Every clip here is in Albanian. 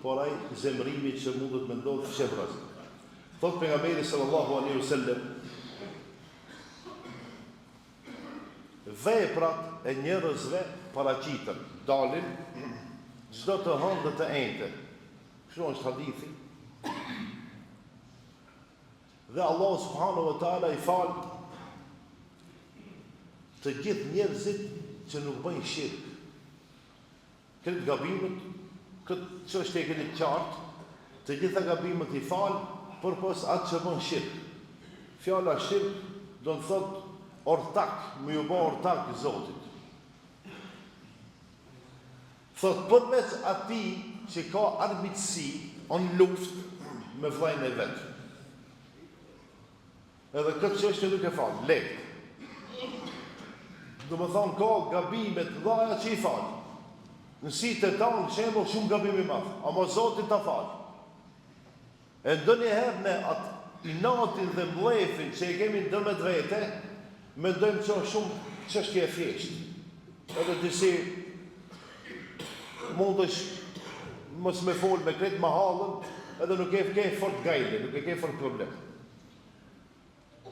por ai zemrimi që mundet me ndodhë fshehras. Thot pejgamberi sallallahu alaihi wasallam, veprat e njerëzve paraqiten, dalin çdo të hënë dhe të enjte. Kështu është hadithi. Dhe Allah subhanahu wa taala i fal të gjithë njerëzit që nuk bëjnë shirk. Këtë gabimet, këtë çështje e keni qartë, të gjitha gabimet i fal, përpos atë që bën shirk. Fjala shirk do të thotë ortak, më ju bë ortak Zotit. Thot përveç atij që ka armiqësi, on luftë me vllajën e vet. Edhe këtë çështje nuk e fal, lehtë. Do më thonë ka gabimet dhaja që i falë. Nësit e tanë, shemë shumë gabim i madh, ama Zotit ta falë. E ndonjëherë ne atë inatin dhe mlefin që i kemi ndërmjet vete, mendojmë që është shumë çështje e thjeshtë. Edhe disi mundesh mos me fol me krejt mahallën, edhe nuk e ke fort gajle, nuk e ke fort problem.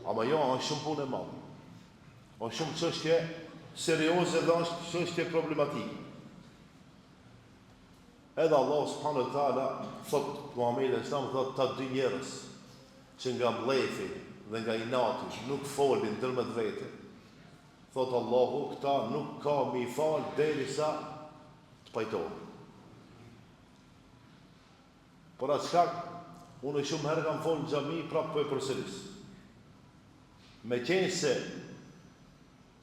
Ama jo, është shumë punë e madhe. Është shumë çështje serioze dhe është çështje problematike. Edhe Allah subhanahu wa taala thot Muhamedi sallallahu alaihi wasallam, ta dy njerëz që nga mlefi dhe nga inati nuk folin ndërmjet vete. Thot Allahu, këta nuk ka mi fal derisa të pajtohen. Por atë shkak, unë shumë herë kam folë në xhami, prapë po e përsëris. Me qenë se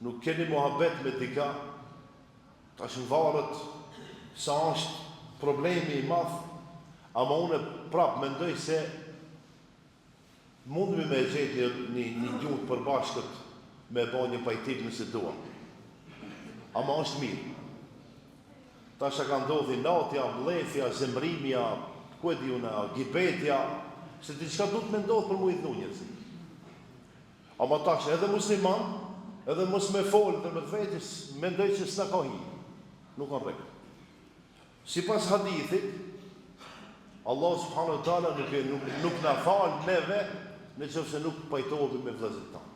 nuk keni muhabet me dika, tash në varet sa është problemi i madh, ama unë prapë mendoj se mundemi me gjetë një gjuhë përbashkët me bë një pajtim nëse duam. Ama është mirë. Tash ka ndodhi natja, mlefja, zemrimja, ku e diuna, gibetja, se diçka duhet me ndodhë për mu i dhunjës. Ama tash edhe musliman, edhe mos me folë dhe me të vetës, mendoj që s'na ka hi. Nuk kanë rregull. Sipas hadithit, Allah subhanahu wa taala nuk na fal neve nëse nuk pajtohemi me vëllezërit tanë.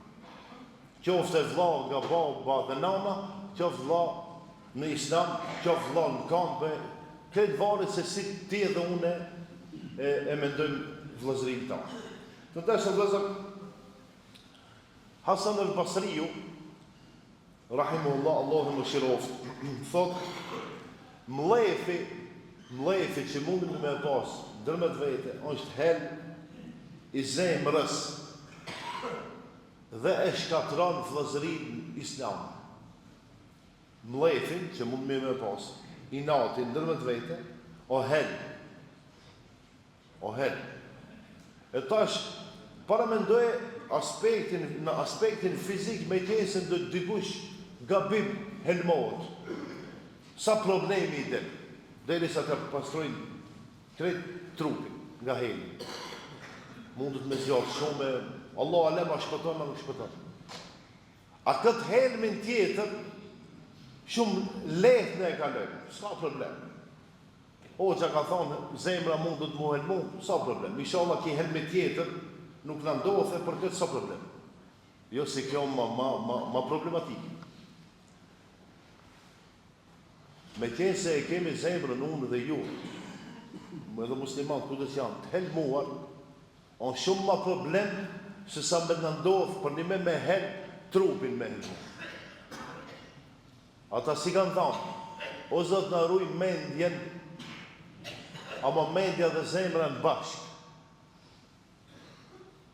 Qoftë vëlla nga baba dhe nana, qoftë vëlla në islam, qoftë vëlla në kampe, këtë varet se si ti dhe une e mendojmë vëllezërin tanë. Të dashur vëllezër, Hasan al-Basriu, rahimahullah, Allahu më shiroft, thot, mlefi që mundemi me pas ndërmjet vete, është hel i zemrës dhe e shkatron vëllezërinë islam. Mlefin që mundemi me pas, inati ndërmjet vete, o hel. E tash, para mendoje në aspektin fizik me qenë do dikush gabim helmohet. Sa problemi i del, derisa të pastrojnë krejt trupin nga heli. Mundet me zjarë shumë, Allah alem a shpëton, a nuk shpëton. A këtë helmin tjetër, shumë lehtë ne e kalojmë, s'ka problem. Hoxha ka thonë, zemra mundet mu helmu, s'ka problem. Inshallah ki helmi tjetër, nuk në ndodhe për këtë s'ka problem. Jo si kjo ma problematikë. Me qenë se e kemi zemrën unë dhe ju, edhe muslimat këtë që janë të helmuar, onë shumë ma problem se sa me në ndodhë për një me hel trupin me helmu. Ata si kanë thamë, o Zot në ruj mendjen, ama mendja dhe zemra në bashkë.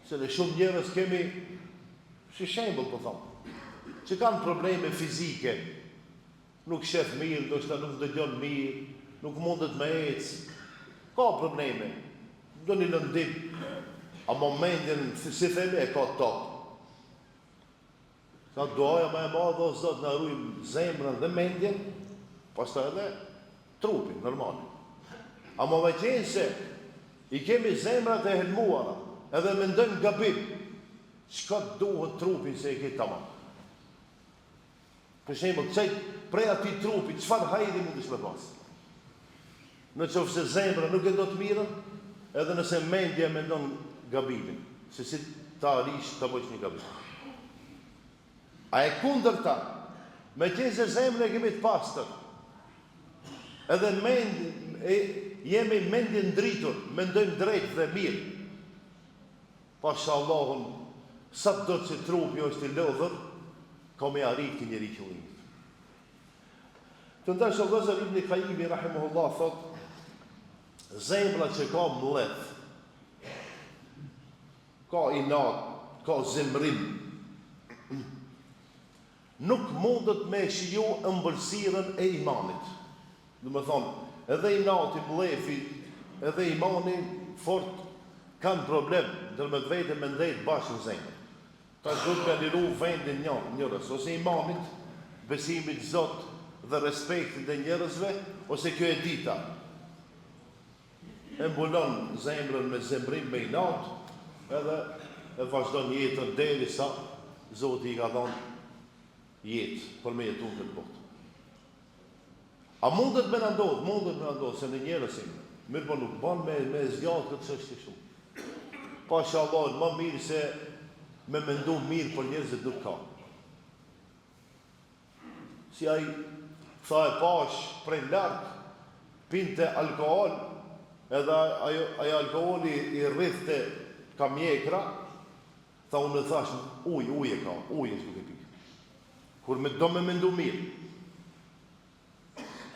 Se në shumë njerëz kemi, si shembull po thamë, që kanë probleme fizike, nuk shef mirë, do shta nuk dëgjon mirë, nuk mundet me ecë, ka probleme, do një lëndim, a momentin, si theme, e ka top. Sa doaja me e madhe, o Zot në rujmë zemrën dhe mendjen, pasta edhe trupin, normal. A më me qenë se i kemi zemrat e helmuara, edhe me ndën gabim, çka duhet trupin se e ke tamam. Për shembull, prej atij trupi, çfarë hajri mundesh me pas? Në qoftë se zemra nuk e do të mirën, edhe nëse mendja mendon gabimin, se si ta arish ta bësh një gabim. A e kundërta, me qenë se zemrën e kemi të pastër, edhe jemi mendje ndritur, mendojmë drejt dhe mirë, pasha Allahun, sa të do të që trupi është i lodhër, ka me arrit të njëri qëllimit. Të ndashë Vëllazër Ibn Qayyim rahimahullah thot, zemra që ka mleth, ka inat, ka zemrim, nuk mundet me shiju ëmbëlsirën e imanit. Dhe me thonë, edhe inati, mlefi, edhe imani fort kanë problem, ndër me vete me ndejt bashkë në zemër. Ta duhet me liru vendin njërës, ose imanit, besimit Zot dhe respektit dhe njërësve, ose kjo e dita. E mbulon zemrën me zemrim me inat, edhe e vazhdon jetën deri sa Zoti i ka dhënë jetë për me jetu në këtë botë. A mundet me në ndodhë, se në njerësim, mirë po nuk ban me zgjatë këtë çështje shumë. Pasha Allah, më mirë se me mendu mirë për njerëzit nuk ka. Si ai tha e pash prej lartë, pinte alkohol, edhe ajo alkoholi i rrithte ka mjekra, tha unë thash, ujë e ka, ujë e s'ku ke pikë. Kur do me mendu mirë.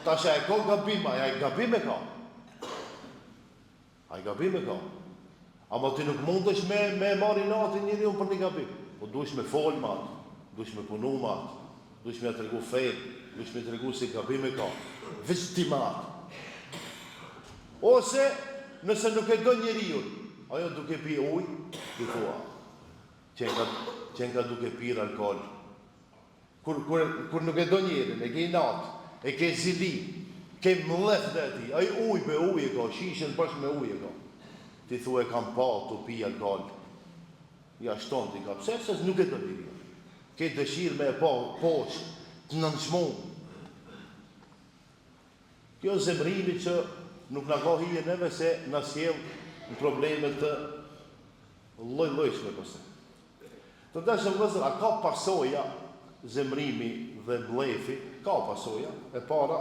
Tasha e ka gabim, aja i gabim e ka. A i gabim e ka. Ama ti nuk mundesh me marri natin njëri unë për një gabim. Po duesh me fol matë, duesh me punu matë, duesh me tregu fejt, duesh me tregu si gabim e ka. Veç ti matë. Ose, nëse nuk e do njëri unë, ajo duke pi ujë, ti thua, qenë ka duke pir alkohol. Kur nuk e do njërin, e ke i natë, e ke zili, ke mlef dhe ti, a i ujë e ka, shishën bashkë me ujë e ka. Ti thua e kam pa të pi alkohol. Ja shton ti ka, pse nuk e do njërin. Ke dëshirë me e pa poshë, të nënçmu. Kjo zemrimi që nuk në ka hije neve se në sjell në problemet të lloj-llojshme përse. Të dashëm vëllezër, a ka pasoja zemrimi dhe mlefi, ka pasoja, e para,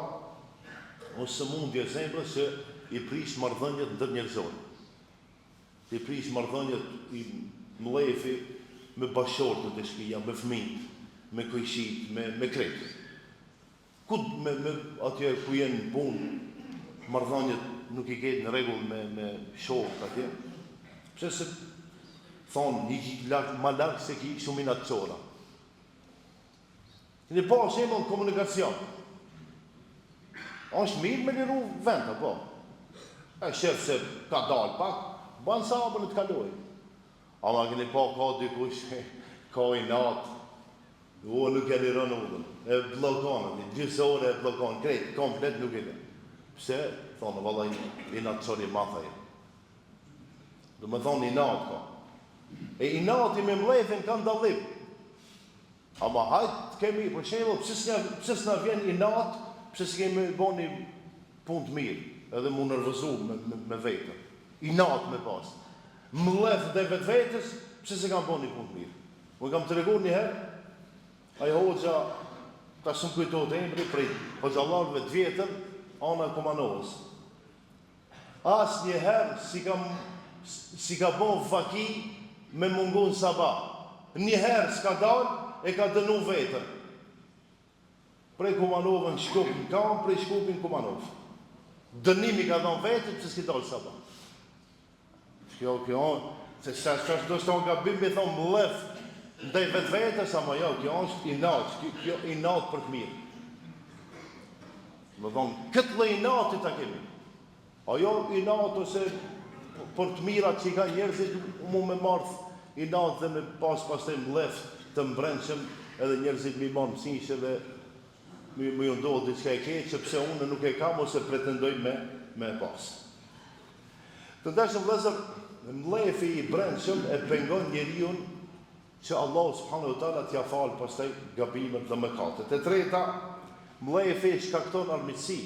ose mundje zemrës që i prish marrëdhëniet ndërnjerëzore. I prish marrëdhëniet i mlefi me bashortët e shtëpia, me fëmijët, me kujshit, me kretë. Atje ku jenë punë, marrëdhëniet nuk i ketë në rregull me shokët atje. Pse se thonë, ma lartë se ki shuminat qora. Këni pa shembull komunikacion. Është mirë me liru venda, po. E shef se ka dalë pak, banë sabën e të kaloj. Ama këni pa ka dikush, ka i natë, nuk e liron udhën, e blokonën, 2 ore e blokonën, krejtë, komplet nuk e liron. Pse? Thonë, valla i natë qori mathaj. Do me thonë i natë ka. E i nati me mlefin kanë dallim. Ama hajtë kemi, për shembull, pse s'na vjen i natë, pse s'kemi bo një punë të mirë, edhe mu nërvëzu me vetën. I natë me pasë. Mlef dhe vetës, pse se kam bo një punë të mirë. Më kam të regur një herë, ajo hoxha, ta shumë kujtojt e emri, prej hoxhallarëve të vjetën, ana Kumanovës. As një herë si ka bo vaki me mungun sabah. Një herë s'ka dalë, e ka dënu vetën. Prej Kumanovën shkupin kam, prej shkupin Kumanovë. Dënimi ka dhënë vetën, pëse s'ki dalë sabah. Kjo, se shtash do shton gabim me thonë mlef, ndaj vetës, ama jo, kjo është i natë, kjo i natë për të mirë. Më thonë, këtë lloj inati ta kemi. Ajo i natë ose për të mirat që i ka njerëzit, mu me marrë i natë dhe me pas të mlef të mbrendshëm, edhe njerëzit mi marrë mësishë dhe mi ju ndohë diçka e keqë, që pse unë nuk e kam ose pretendoj me pas. Të ndashëm vëllezër, mlefi i brendshëm e pengon njeriun që Allah subhanahu wa taala t'ia falë pastaj gabimet dhe mëkatet. E treta, mlefi shkakton armiqësi.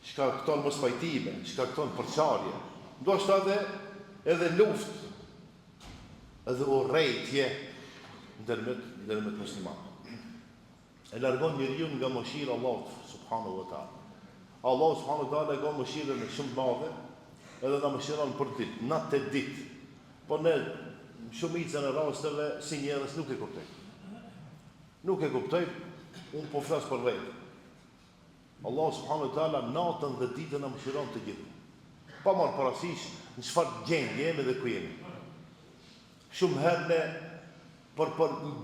shkakton mospajtime, shkakton përçarje, ndoshta edhe luftë, edhe urrejtje ndërmjet muslimanëve. E largon njeriu nga mëshira e Allahut subhanahu wa taala. Allah subhanahu wa taala ka mëshirën shumë të madhe, edhe na mëshiron për ditë, natë e ditë. Po ne shumicën e rasteve si njerëz nuk e kuptojmë. Nuk e kuptojmë, unë po flas për vetë. Allah subhanahu wa taala natën dhe ditën na mëshiron të gjithë. Pa marrë parasysh në çfarë gjendje jemi dhe ku jemi. Shumë herë ne për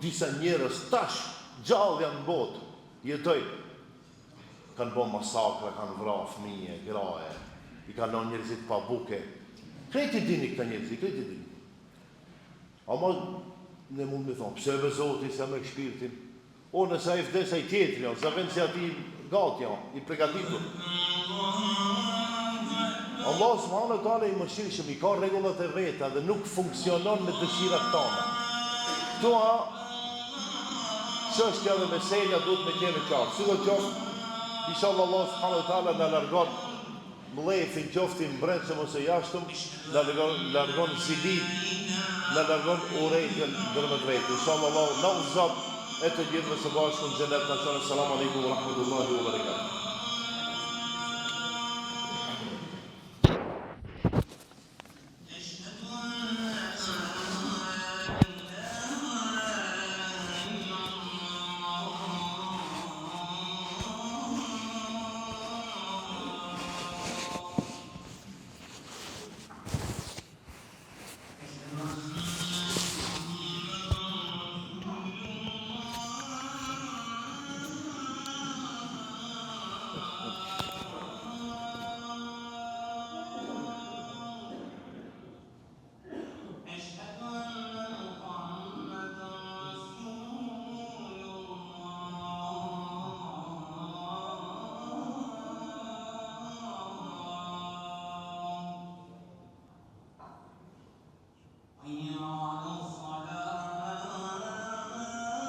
disa njerëz tash gjallë janë në botë, jetojnë. Kanë bërë masakra, kanë vrarë fëmijë, graje, i kanë lënë njerëzit pa buke. Krejt i dini këta njerëz, krejt i dini. Ama ne mund të thonë, pse be Zoti sa me shpirtin? O nëse ai vdes ai tjetri, sa vend se ati gati janë, i përgatitur. Allah subhanahu wa taala i mëshirshëm, i ka rregullat e veta dhe nuk funksionon me dëshirat tona. Këto çështja dhe mesela duhet me qenë qartë. Sidoqoftë, inshallah Allah subhanahu wa taala na largon mllëfin qoftë mbrëmshëm ose jashtëm, na largon zidit, na largon urrejtjen ndërmjet vetë. Inshallah Allah na uzat e të gjithëve së bashku në xhenet. Assalamu alaikum wa rahmatullahi wa barakatuh.